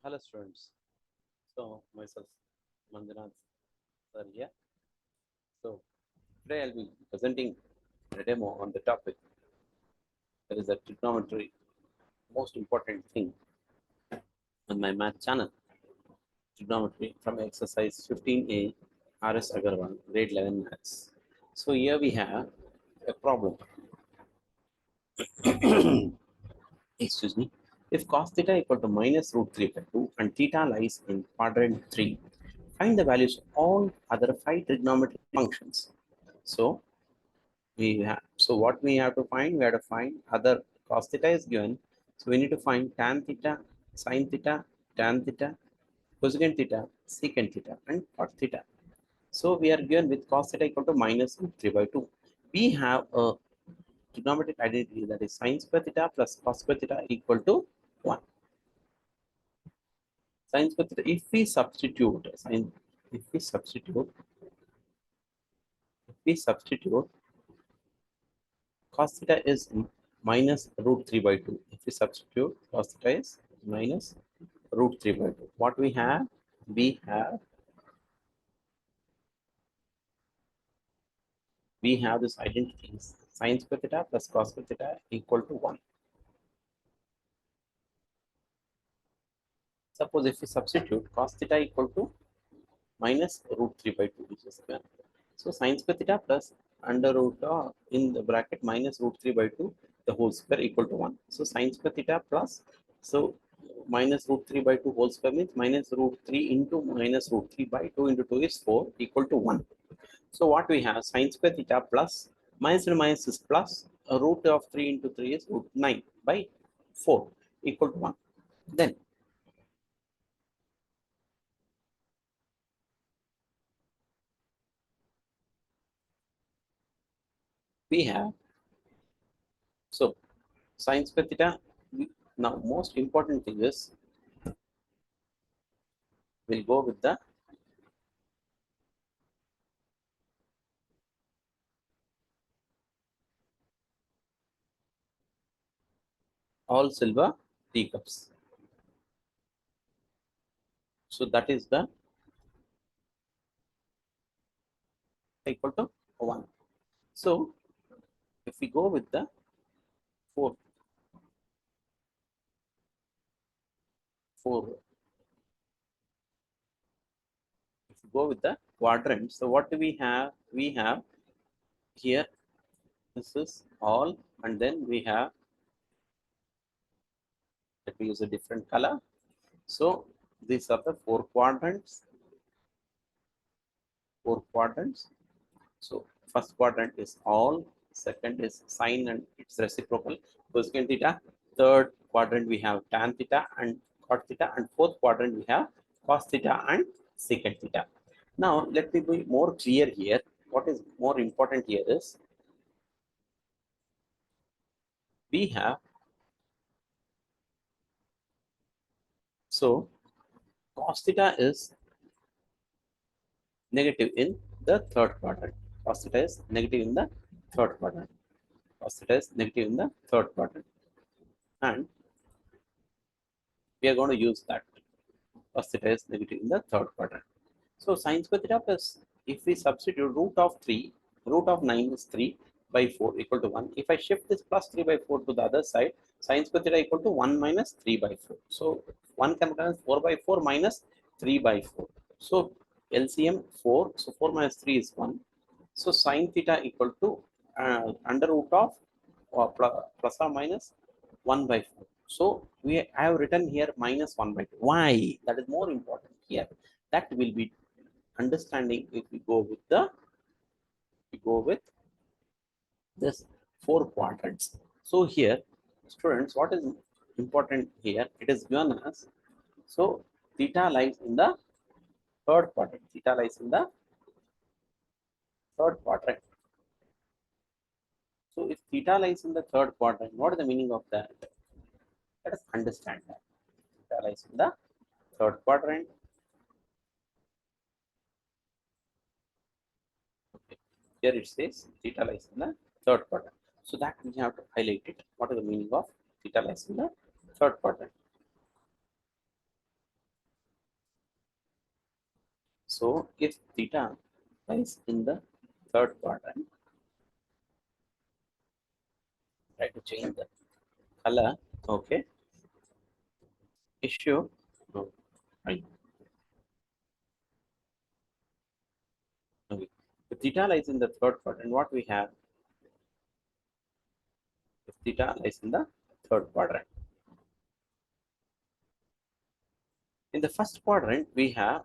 Hello students. So myself Manjunath sir here. So today I'll be presenting a demo on the topic that is the trigonometry, most important thing on my math channel. Trigonometry from exercise 15A RS Agarwal grade 11 maths. So here we have a problem. Excuse me. If cos theta equal to minus root 3 by 2 and theta lies in quadrant 3, find the values of all other 5 trigonometric functions. So what we have to find? We have to find other cos theta is given. So we need to find tan theta, sin theta, tan theta, cosecant theta, secant theta, and cot theta. So we are given with cos theta equal to minus root 3 by 2. We have a trigonometric identity that is sin square theta plus cos square theta equal to 1. Sin square theta, if we substitute cos theta is minus root 3 by 2. If we substitute cos theta is minus root 3 by 2. What we have? We have this identity sin square theta plus cos square theta equal to 1. Suppose if we substitute cos theta equal to minus root 3 by 2, which is given. So sin square theta plus under root in the bracket minus root 3 by 2, the whole square equal to 1. So sin square theta plus, so minus root 3 by 2 whole square means minus root 3 into minus root 3 by 2 into 2 is 4 equal to 1. So what we have? Sin square theta plus minus and minus is plus, a root of 3 into 3 is root 9 by 4 equal to 1. Then we have, so sin square theta. Now most important thing is we'll go with the all silver teacups. So that is the equal to 1. So if we go with the 4, 4, if we go with the quadrant, so what do we have? We have here, this is all, and then we have, let me use a different color. So these are the 4 quadrants. 4 quadrants. So first quadrant is all, second is sine and its reciprocal cosecant theta. Third quadrant we have tan theta and cot theta, and fourth quadrant we have cos theta and secant theta. Now let me be more clear here. What is more important here is we have, so cos theta is negative in the third quadrant. Cos theta is negative in the third quadrant. Cos theta is negative in the third quadrant, and we are going to use that. Cos theta is negative in the third quadrant. So sin square theta plus, if we substitute root of 3, root of 9 is 3 by 4 equal to 1. If I shift this plus 3 by 4 to the other side, sin square theta equal to 1 minus 3 by 4. So 1 can become 4 by 4 minus 3 by 4. So LCM 4, so 4 minus 3 is 1. So sin theta equal to under root of plus or minus 1 by 4. So I have written here minus 1 by 2. Why? That is more important here. That will be understanding if we go with this 4 quadrants. So here, students, what is important here? It is given as, so theta lies in the third quadrant. Theta lies in the third quadrant. So if theta lies in the third quadrant, what is the meaning of that? Let us understand that. Theta lies in the third quadrant. Okay. Here it says theta lies in the third quadrant. So that we have to highlight it. What is the meaning of theta lies in the third quadrant? So if theta lies in the third quadrant, try to change the color. Okay, issue. No, right. Okay. If theta lies in the third quadrant, what we have? If theta lies in the third quadrant. In the first quadrant, we have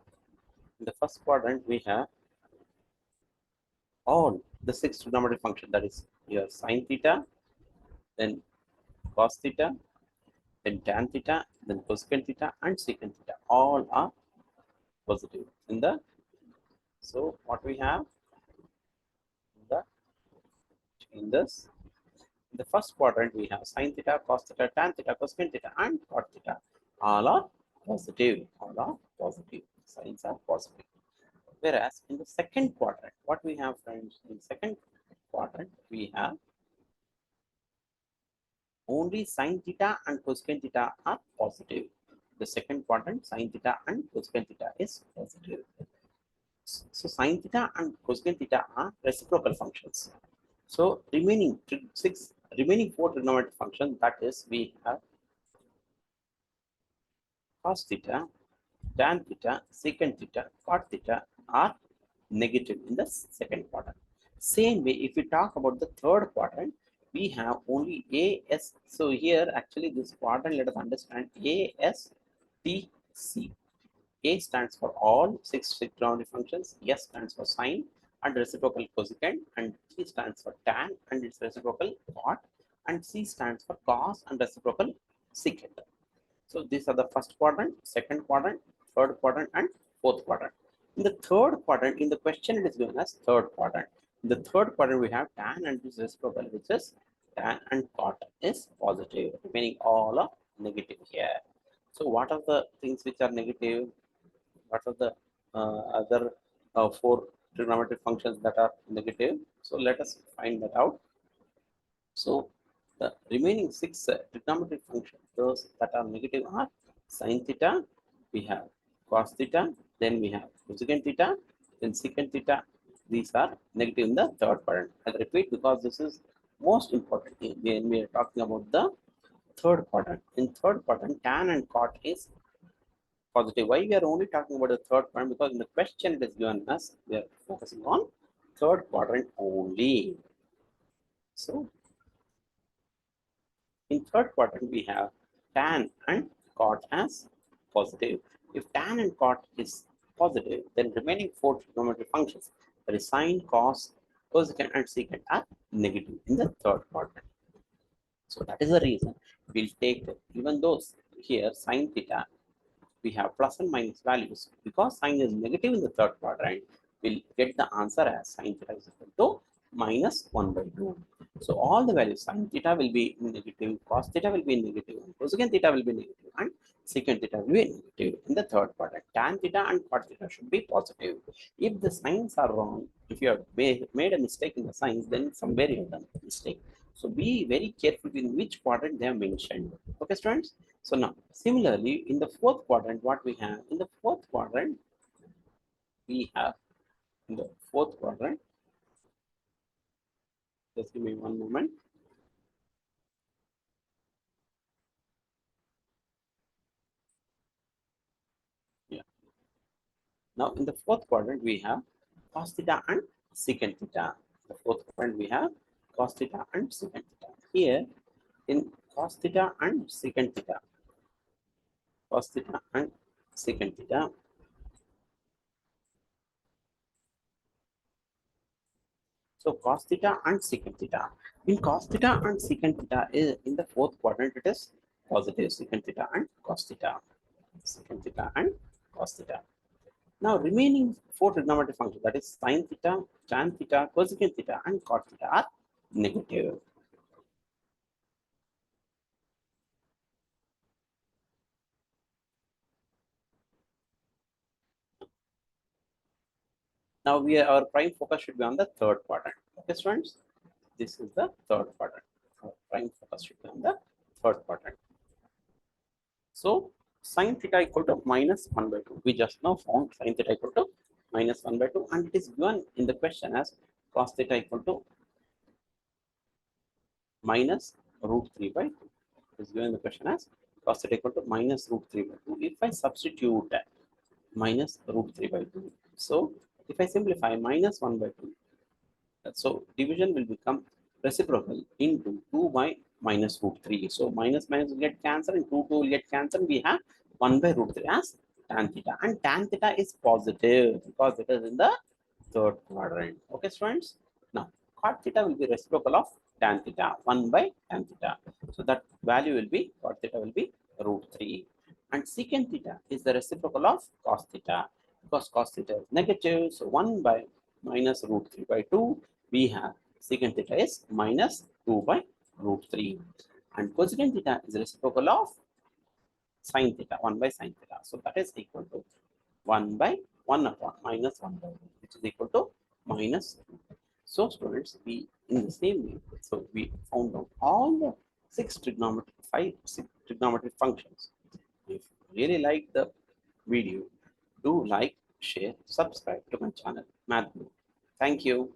all the six trigonometric functions. That is your sine theta, then cos theta, then tan theta, then cosecant theta, and secant theta. All are positive. So what we have in the first quadrant, we have sine theta, cos theta, tan theta, cosecant theta, and cot theta. All are positive. All are positive. Signs are positive. Whereas in the second quadrant, what we have, friends, in second quadrant, we have only sine theta and cosecant theta are positive. The second quadrant, sine theta and cosecant theta is positive. So sine theta and cosecant theta are reciprocal functions. So remaining four trigonometric functions, that is, we have cos theta, tan theta, secant theta, cot theta are negative in the second quadrant. Same way, if we talk about the third quadrant, we have only A, S. So here, actually, this quadrant, let us understand A, S, T, C. A stands for all six trigonometric functions, S stands for sine and reciprocal cosecant, and T stands for tan and its reciprocal cot, and C stands for cos and reciprocal secant. So these are the first quadrant, second quadrant, third quadrant, and fourth quadrant. In the third quadrant, in the question it is given as third quadrant. In the third quadrant, we have tan and its reciprocal, which is tan and cot is positive, meaning all are negative here. So what are the things which are negative? What are the other four trigonometric functions that are negative? So let us find that out. So the remaining six trigonometric functions, those that are negative are sine theta, we have cos theta, then we have cosecant theta, then secant theta. These are negative in the third quadrant. I'll repeat because this is most important when we are talking about the third quadrant. In third quadrant, tan and cot is positive. Why we are only talking about the third quadrant? Because in the question it is given us, we are focusing on third quadrant only. So in third quadrant, we have tan and cot as positive. If tan and cot is positive, then remaining four trigonometric functions, that is sine, cos, cosecant, and secant, are negative in the third quadrant. So that is the reason we'll take, even though here sine theta, we have plus and minus values. Because sine is negative in the third quadrant, we'll get the answer as sine theta is equal to minus 1 by 2. So all the values, sine theta will be negative, cos theta will be negative, cosecant theta will be negative, and secant theta will be negative in the third quadrant. Tan theta and cot theta should be positive. If the signs are wrong, if you have made a mistake in the signs, then somewhere you have done a mistake. So be very careful in which quadrant they are mentioned. Okay, students? So now, similarly, in the fourth quadrant, what we have? In the fourth quadrant, we have, in the fourth quadrant, just give me one moment. Yeah. Now, in the fourth quadrant, we have cos theta and secant theta. The fourth quadrant, we have cos theta and secant theta. Here, in cos theta and secant theta, cos theta and secant theta, so cos theta and secant theta. In cos theta and secant theta, in the fourth quadrant, it is positive secant theta and cos theta. Secant theta and cos theta. Now, remaining four trigonometric functions, that is sine theta, tan theta, cosecant theta, and cot theta, are negative. Now, our prime focus should be on the third quadrant. Okay, students? This is the third quadrant. Our prime focus should be on the third quadrant. So, sine theta equal to minus 1 by 2. We just now found sine theta equal to minus 1 by 2, and it is given in the question as cos theta equal to minus root 3 by 2. It is given in the question as cos theta equal to minus root 3 by 2. If I substitute minus root 3 by 2, so if I simplify minus 1 by 2, so division will become reciprocal into 2 by minus root 3. So minus minus will get cancelled and 2 will get cancelled. We have 1 by root 3 as tan theta. And tan theta is positive because it is in the third quadrant. Okay, students? Now, cot theta will be reciprocal of tan theta, 1 by tan theta. So that value will be, cot theta will be root 3. And secant theta is the reciprocal of cos theta because cos theta is negative. So 1 by minus root 3 by 2, we have secant theta is minus 2 by root 3. And cosecant theta is reciprocal of sin theta, 1 by sin theta. So that is equal to 1 by 1 upon minus 1 by 1, which is equal to minus 2. So students, we in the same way, so we found out all the six trigonometric functions. If you really like the video, do like, share, subscribe to my channel, Math Guru. Thank you.